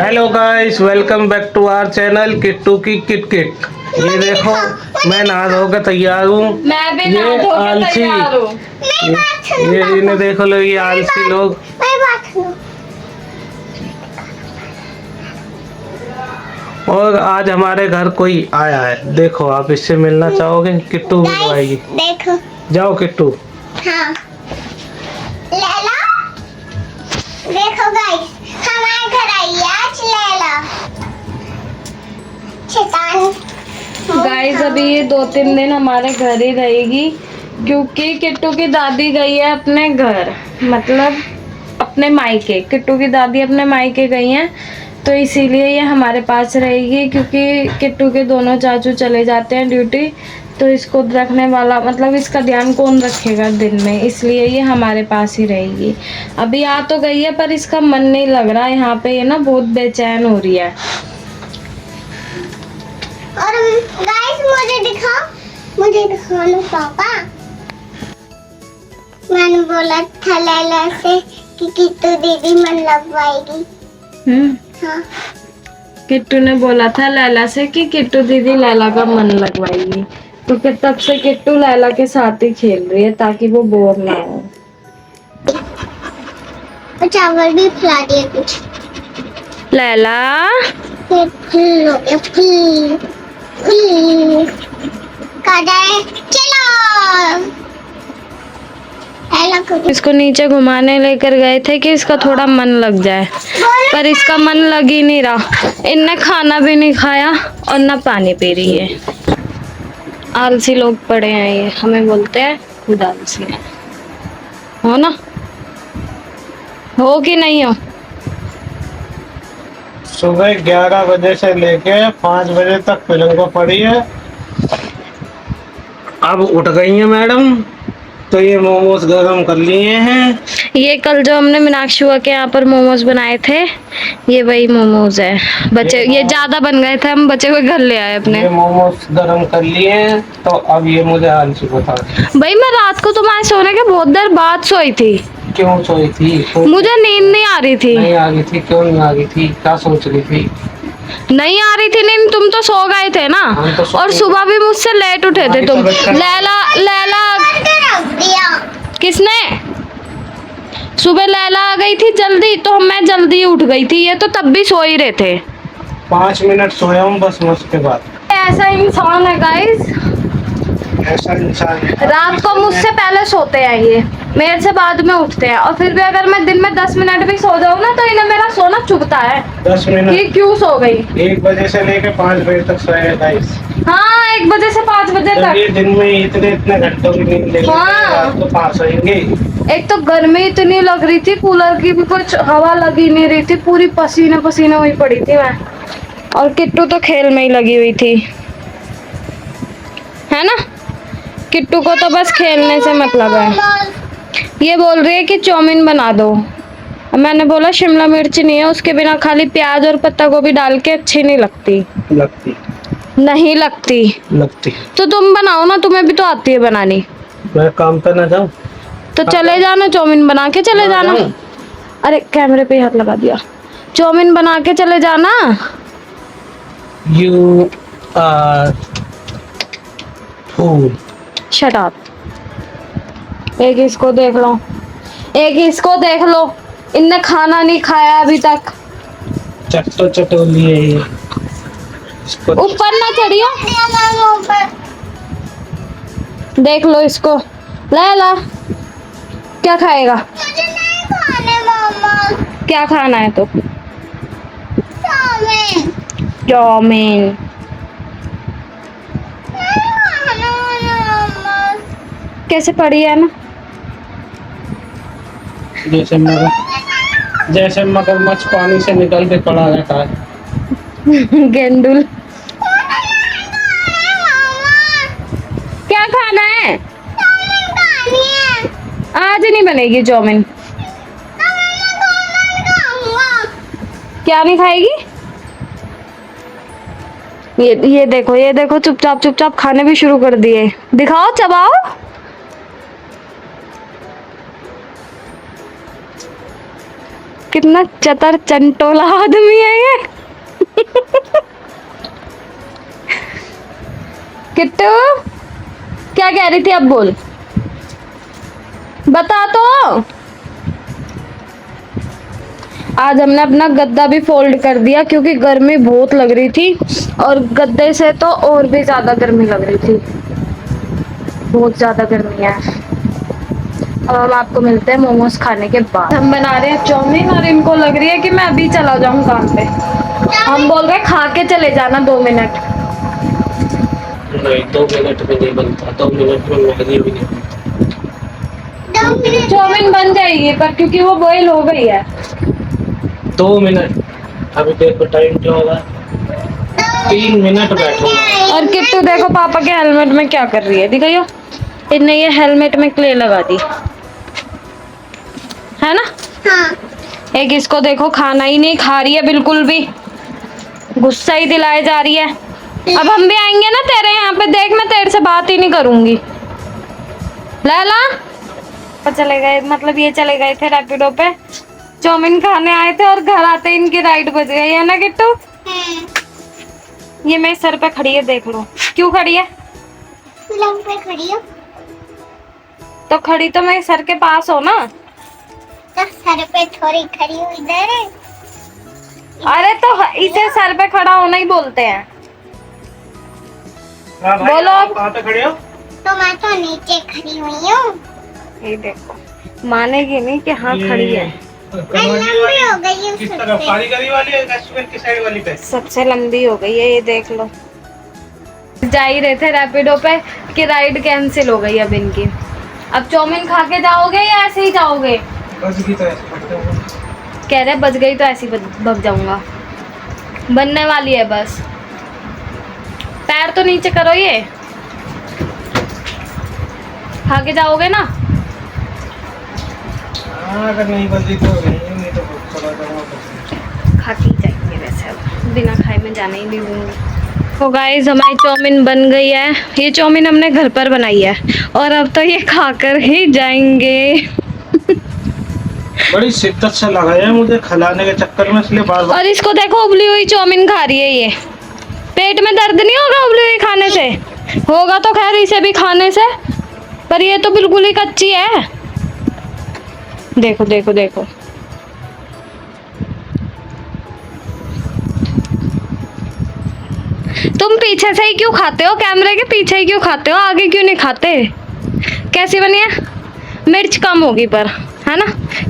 Hello guys, welcome back to our channel Kittu की kit. ये देखो, मैं नहा धो के तैयार हूँ। मैं भी नहा धो के तैयार हूँ। ये इन्हें देखो लो, ये आलसी लोग। और आज हमारे घर कोई आया है, देखो आप इससे मिलना चाहोगे? किट्टू आएगी, देखो। जाओ किट्टू। हाँ, लैला, देखो गाइस, हमारे घर आई है आज लैला। शैतान। गाइस अभी ये 2-3 दिन हमारे घर ही रहेगी क्योंकि किट्टू की दादी गई है अपने घर, मतलब अपने मायके। किट्टू की दादी अपने मायके गई हैं, तो इसीलिए ये हमारे पास रहेगी क्योंकि किट्टू के दोनों चाचू चले जाते हैं ड्यूटी, तो इसको रखने वाला, मतलब इसका ध्यान कौन रखेगा दिन में, इसलिए ये हमारे पास ही रहेगी। अभी आ तो गई है पर इसका मन नहीं लग रहा यहाँ पे, ये ना बहुत बेचैन हो रही है। और गाइस मुझे दिखाओ पापा। मैंने बोला था लैला से कि किट्टू दीदी मन लगवाएगी। हाँ, किट्टू ने बोला था लैला से कि किट्टू दीदी लैला का मन लगवाएगी, तो फिर तब से किट्टू लैला के साथ ही खेल रही है ताकि वो बोर ना हो। और चावल भी खिला दिए कुछ। लैला फिर फुल हो गया, फुल कहाँ जाए? चलो। लैला को इसको नीचे घुमाने लेकर गए थे कि इसका थोड़ा मन लग जाए, पर इसका मन लग ही नहीं रहा। इनने खाना भी नहीं खाया और ना पानी पी रही है। आलसी लोग पड़े हैं ये, हमें बोलते हैं खुद आलसी है। हो ना, हो कि नहीं हो? सुबह 11 बजे से लेके 5 बजे तक फिल्म को पड़ी है। अब उठ गई है मैडम, तो ये मोमोज गरम कर लिए हैं। ये कल जो हमने मीनाक्षी हुआ के यहाँ पर मोमोज बनाए थे, ये वही मोमोज है। बचे ये ज्यादा बन गए थे, हम बचे हुए घर ले आए अपने। ये मोमोज गरम कर लिए हैं, तो अब ये मुझे आलसी बता। भाई मैं रात को तुम्हारे सोने के बहुत देर बाद सोई थी। क्यों सोई थी? मुझे नींद नहीं आ रही थी। नहीं आ रही थी? क्यों नहीं आ रही थी? क्या सोच रही थी? नहीं आ रही थी नींद, तुम तो सो गए थे ना। हम तो और सुबह भी मुझसे लेट उठे थे तुम। लैला लैला रख दिया। किसने? सुबह लैला आ गई थी जल्दी, तो मैं जल्दी उठ गई थी, ये तो तब भी सो ही रहे थे। 5 मिनट सोया हूँ बस, उसके बाद। ऐसा इंसान है गाइस, ऐसा इंसान रात को मुझसे पहले सोते हैं ये, मेरे से बाद में उठते हैं। और फिर भी अगर मैं दिन में 10 मिनट भी सो जाऊँ ना, तो इन्हें मेरा सोना चुभता है 10 मिनट कि क्यों सो गई। 1 बजे से लेके 5 बजे तक सोया गाइस। हाँ, 1 बजे से 5 बजे जब ये तक। दिन में इतने घंटों की नींद लेंगे, हाँ। रात को पास सोएंगे। एक तो गर्मी इतनी लग रही थी, कूलर की भी कुछ हवा लगी नहीं रही थी, पूरी पसीने पसीने हुई पड़ी थी मैं। और किट्टू तो खेल में ही लगी हुई थी, है ना? किट्टू को तो बस खेलने से मतलब है। ये बोल रही है कि चाउमीन बना दो। मैंने बोला शिमला मिर्च नहीं है, उसके बिना खाली प्याज और पत्ता गोभी डाल के अच्छी नहीं लगती। लगती नहीं लगती लगती तो तुम बनाओ ना, तुम्हें भी तो आती है बनानी। मैं काम पे ना जाऊँ तो चले जाना, चाउमीन बना के चले जाना। अरे कैमरे पे हाथ लगा दिया। चाउमीन बना के चले जाना। You are fool. Shut up. एक इसको देख लो, एक इसको देख लो, इनने खाना नहीं खाया अभी तक। चटोली है ये। इसको ऊपर ना चढ़ियो, देख लो इसको। लैला क्या खाएगा? मुझे नहीं खाने मामा। क्या खाना है तो? चाउमीन। चाउमीन। नहीं खाना मामा। कैसे पड़ी है ना? जैसे मगरमच्छ पानी से निकल के पड़ा रहता है। गेंदुल। क्या खाना है? आज नहीं बनेगी चाउमीन। क्या नहीं खाएगी? ये देखो, ये देखो, चुपचाप चुपचाप खाने भी शुरू कर दिए। दिखाओ, चबाओ। कितना चतर चंटोला आदमी है ये। किट्टू क्या कह रही थी, अब बोल, बता तो। आज हमने अपना गद्दा भी फोल्ड कर दिया क्योंकि गर्मी बहुत लग रही थी और गद्दे से तो और भी ज्यादा गर्मी लग रही थी, बहुत ज्यादा गर्मी है। अब हम आपको मिलते हैं मोमोज खाने के बाद। हम बना रहे हैं चाउमीन और इनको लग रही है कि मैं अभी चला जाऊं काम पे। हम बोल रहे हैं खा के चले जाना 2 मिनट। नहीं 2 मिनट में नहीं बनता, 2 मिनट में मैगी भी नहीं बनता। 2 मिनट चाउमीन बन जाएगी पर क्योंकि वो बॉईल हो गई है। 2 मिनट, अभी देखो टाइम क्या होगा, 3 मिनट बैठूंगा। और किट्टू देखो पापा के हेलमेट में क्या कर रही है, दिखाइयो। इनने ये हेलमेट में क्ले लगा दी है ना। हाँ एक इसको देखो खाना ही नहीं खा रही है बिल्कुल भी, गुस्सा ही दिलाए जा रही है। अब हम भी आएंगे ना तेरे यहाँ पे, देख मैं तेरे से बात ही नहीं करूंगी। लैला चले गए, मतलब ये चले गए थे रैपिडो पे, चाउमीन खाने आए थे और घर आते इनकी राइड बज गई है ना किट्टू। ये मेरे सर पे खड़ी है, देख लो क्यों खड़ी है। लंग पे खड़ी हो तो खड़ी तो मेरे सर के पास हो ना। तो सर पे थोड़ी खड़ी हो इधर है। अरे तो इसे सर पे खड़ा होना ही बोलते हैं। बोलो अब। कहाँ पे खड़े हो? तो मैं तो नीचे खड़ी हुई हूँ। ये देखो मानेगी नहीं कि हाँ खड़ी है। मैं लंबी हो गई हूँ किस सबसे। तरफ, कारीगरी वाली है रेस्टोरेंट की साइड वाली पे? सबसे लंबी हो गई है, ये देख लो। जा ही रहे थे रैपिडो पे कि राइड कैंसिल हो गई अब इनकी। अब चाउमीन खा के जाओगे या ऐसे ही जाओगे? बस की तरह से फटते हो। कह रहे बच गई तो ऐसे ही भग जाऊंगा, बनने वाली है बस। पैर तो नीचे करो, ये खा के जाओगे ना। हाँ, अगर नहीं बची तो नहीं तो चला जाऊंगा। खा के ही जाएंगे वैसे, अब बिना खाए में जाने ही नहीं दूंगी। तो गाइस हमारी चाउमीन बन गई है। ये चाउमीन हमने घर पर बनाई है और अब तो ये खाकर ही जाएंगे। बड़ी शिद्दत से लगा है मुझे खिलाने के चक्कर में, इसलिए बार बार। और इसको देखो उबली हुई चाउमीन खा रही है ये। पेट में दर्द नहीं होगा उबली हुई खाने से? होगा तो खैर इसे भी खाने से, पर ये तो बिल्कुल ही कच्ची है। देखो देखो देखो। तुम पीछे से ही क्यों खाते हो, कैमरे के पीछे ही क्यों खाते हो, आगे क्यों नहीं खाते? कैसी बनी है? मिर्च कम होगी पर, है ना,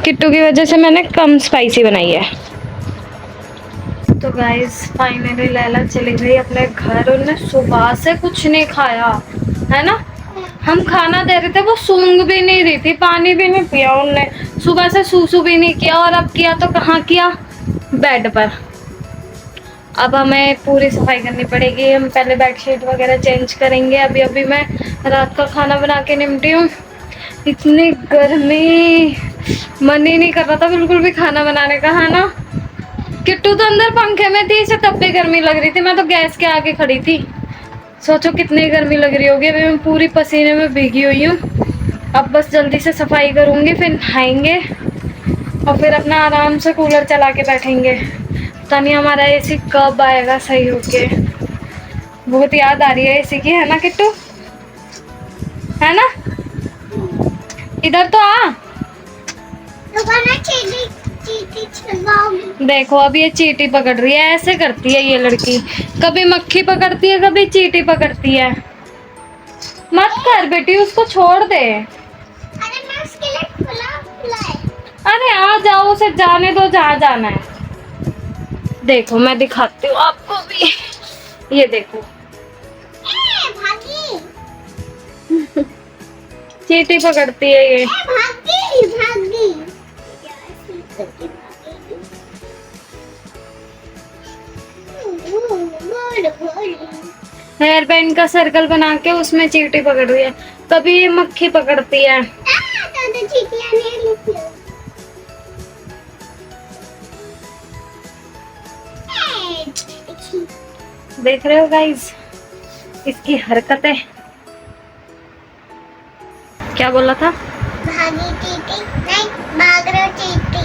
किट्टू की वजह से मैंने कम स्पाइसी बनाई है। तो गाइस फाइनली लैला चली गई अपने घर। उन्होंने सुबह से कुछ नहीं खाया है ना। हम खाना दे रहे थे, वो सूंघ भी नहीं रही थी, पानी भी नहीं पिया उनने, सुबह से सूसू भी नहीं किया। और अब किया तो कहाँ किया, बेड पर। अब हमें पूरी सफाई करनी पड़ेगी। हम पहले बेडशीट वगैरह चेंज करेंगे। अभी अभी मैं रात का खाना बना के निपटी हूँ। इतनी गर्मी, मन ही नहीं कर रहा था बिल्कुल भी खाना बनाने का, है ना। किट्टू तो अंदर पंखे में थी, इसे तब भी गर्मी लग रही थी। मैं तो गैस के आगे खड़ी थी। सोचो कितनी गर्मी लग रही होगी। अभी मैं पूरी पसीने में भीगी हुई हूँ। अब बस जल्दी से सफाई करूँगी, फिर नहाएंगे और फिर अपना आराम से कूलर चला के बैठेंगे। पता नहीं हमारा एसी कब आएगा सही होके। बहुत याद आ रही है एसी की, है ना किट्टू, है ना। इधर तो आ। देखो अब ये चींटी पकड़ रही है, ऐसे करती है ये लड़की। कभी मक्खी पकड़ती है, कभी चींटी पकड़ती है। मत कर बेटी, उसको छोड़ दे। अरे मैं उसके लिए खुला है। अरे आ जाओ, उसे जाने दो जहाँ जाना है। देखो मैं दिखाती हूँ आपको भी, ये देखो भागी। चींटी पकड़ती है ये। भागी भागी। हेयर बैंड का सर्कल बना के उसमें चींटी पकड़ रही है। कभी ये मक्खी पकड़ती है। देख रहे हो गाइस इसकी हरकतें। क्या बोला था? भागी चींटी नहीं, भाग रही चींटी।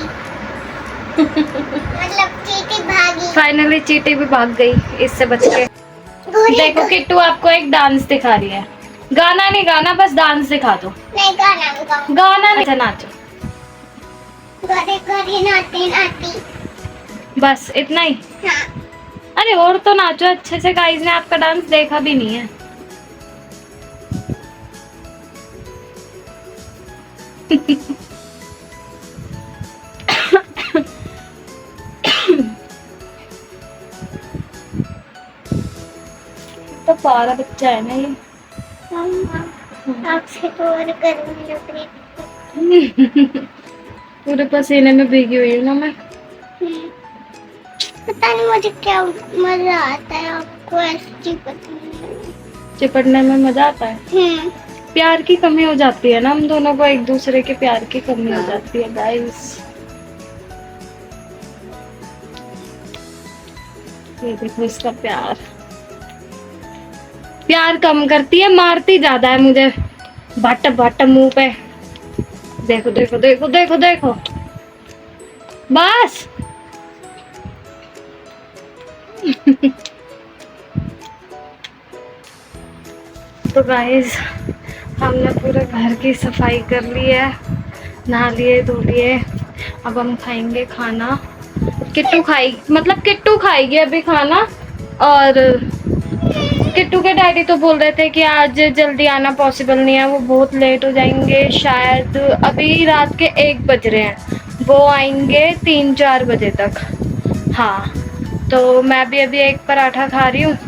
फाइनली चींटी भी भाग गई इससे बच के। देखो किट्टू आपको एक डांस दिखा रही है। गाना नहीं गाना, बस डांस दिखा दो। नहीं गाना नहीं गाऊंगी। गाना नहीं, नाचो गोरे गोरे नाती नाती। बस इतना ही। हाँ। अरे और तो नाचो अच्छे से। गाइस ने आपका डांस देखा भी नहीं है। तो पारा बच्चा है ना ये। मम्मा आपसे तो और गर्मी लग रही पूरे पसीने में भीगी हुई हूँ ना मैं। है। पता नहीं मुझे क्या मजा आता है आपको ऐसे चिपकने चिपटने में मजा आता है। में। प्यार की कमी हो जाती है ना, हम दोनों को एक दूसरे के प्यार की कमी हो जाती है गाइस। ये देखो इसका प्यार। प्यार कम करती है, मारती ज्यादा है मुझे। बट बट मुंह पे। देखो देखो देखो देखो देखो। बस। तो गाइस हमने पूरे घर की सफाई कर ली है, नहा लिए धो लिए। अब हम खाएंगे खाना। किट्टू खाएगी अभी खाना। और किट्टू के डैडी तो बोल रहे थे कि आज जल्दी आना पॉसिबल नहीं है, वो बहुत लेट हो जाएंगे। शायद अभी रात के 1 बज रहे हैं, वो आएंगे 3-4 बजे तक। हाँ, तो मैं भी अभी एक पराठा खा रही हूँ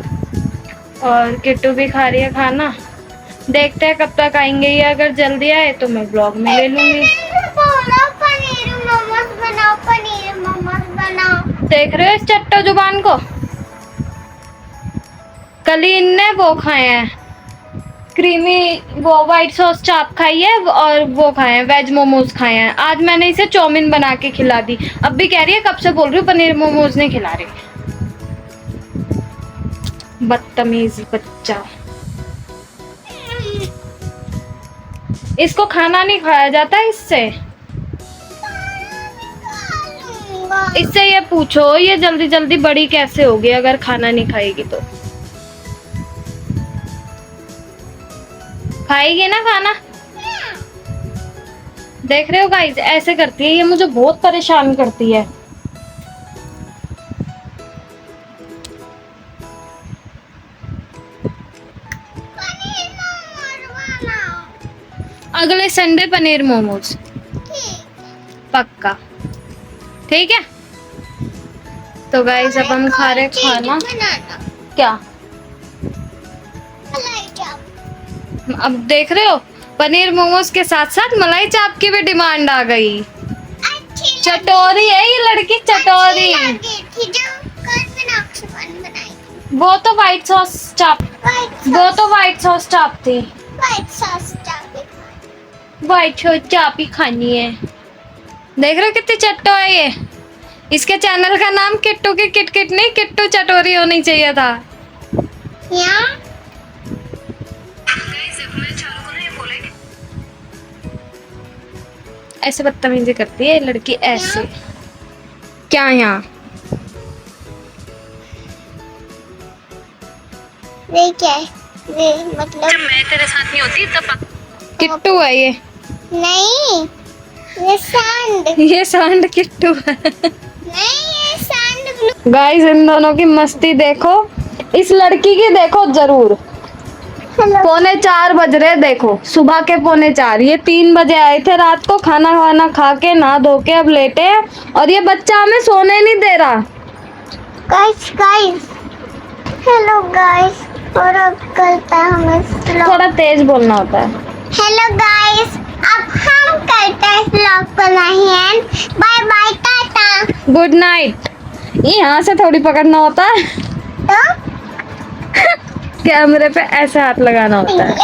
और किट्टू भी खा रही है खाना। देखते हैं कब तक आएंगे ये। अगर जल्दी आए तो मैं ब्लॉग में ले लूंगी। पनीर मोमोज बनाओ, पनीर मोमोज बनाओ। देख रहे हो इस चट्टो जुबान को? कल ही इनने वो खाए हैं, क्रीमी वो व्हाइट सॉस चाप खाई है और वो खाए हैं वेज मोमोज खाए हैं। आज मैंने इसे चाउमीन बना के खिला दी। अब भी कह रही है कब से बोल रही हूँ पनीर मोमोज नहीं खिला रही। बदतमीज बच्चा। इसको खाना नहीं खाया जाता इससे। इससे ये पूछो ये जल्दी जल्दी बड़ी कैसे होगी अगर खाना नहीं खाएगी तो। खाएगी ना खाना? देख रहे हो गाइस ऐसे करती है ये, मुझे बहुत परेशान करती है। अगले संडे पनीर मोमोज पक्का, ठीक है? तो गाइस अब हम खा रहे खाना। क्या? अब देख रहे हो पनीर मोमोज के साथ साथ मलाई चाप की भी डिमांड आ गई। चटोरी है ये लड़की, चटोरी। वो तो व्हाइट सॉस चाप, वो तो व्हाइट सॉस चाप थी। व्हाइट सॉस चाप ही खानी है। देख रहे हो कितनी चट्टो है ये। इसके चैनल का नाम किट्टू की किटकिट नहीं, किट्टू चटोरी होनी चाहिए था। ऐसे बदतमीजी करती है लड़की ऐसे। क्या यहाँ? मतलब मैं तेरे साथ नहीं होती तब। किट्टू है ये। नहीं, ये सैंड। ये सांड किट्टू है। नहीं, ये सैंड। गाइस इन दोनों की मस्ती देखो, इस लड़की की देखो जरूर। 3:45 बज रहे, देखो सुबह के 3:45। ये 3 बजे आए थे रात को, खाना वाना खा के नहा धो के अब लेटे हैं और ये बच्चा हमें सोने नहीं दे रहा। Guys hello guys. और अब करता है हमें थोड़ा तेज बोलना होता है। हेलो गाइस, अब हम करते हैं व्लॉग को नहीं। Bye bye, tata, good night. ये यहाँ से थोड़ी पकड़ना होता है, तो कैमरे पे ऐसे हाथ लगाना होता है।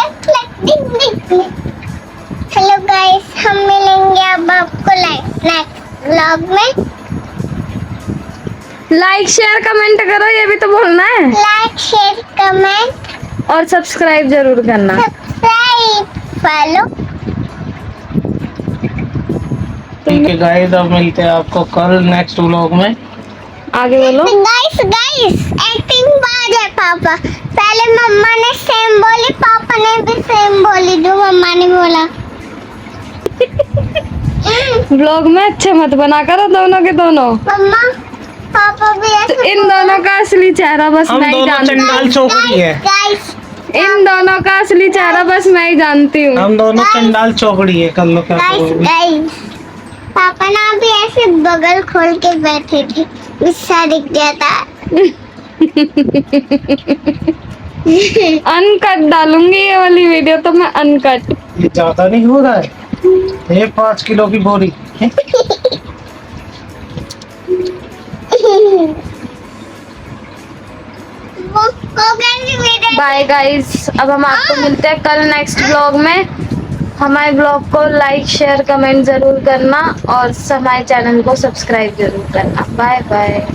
हेलो गाइस, हम मिलेंगे अब आपको नेक्स्ट व्लॉग में। लाइक शेयर कमेंट करो, ये भी तो बोलना है। लाइक शेयर कमेंट और सब्सक्राइब जरूर करना। Subscribe follow. ठीक है गाइस, अब मिलते हैं आपको कल नेक्स्ट व्लॉग में। आगे बोलो। गाइस गाइस एक्टिंग बाज है पापा। पहले मम्मा ने सेम बोली, पापा ने भी सेम बोली जो मम्मा ने बोला। व्लॉग में अच्छे मत बना करो दोनों के दोनों। मम्मा पापा भी तो ऐसे इन दोनों का असली चेहरा बस हम मैं ही दोनों जानती चंडाल चौकड़ी है। गाइस इन दोनों का असली चेहरा बस मैं ही जानती हूँ। हम दोनों चंडाल चौकड़ी है। कर लो क्या गाइस करोगे। गाइस पापा ना अभी ऐसे बगल खोल के बैठे थे, गुस्सा दिख गया था। अनकट डालूंगी ये वाली वीडियो तो मैं अनकट। ये ज्यादा नहीं हो रहा है? ये 5 किलो की बोरी है। बाय गाइस, अब हम आपको मिलते हैं कल नेक्स्ट ब्लॉग में। हमारे ब्लॉग को लाइक शेयर कमेंट जरूर करना और हमारे चैनल को सब्सक्राइब जरूर करना। Bye bye.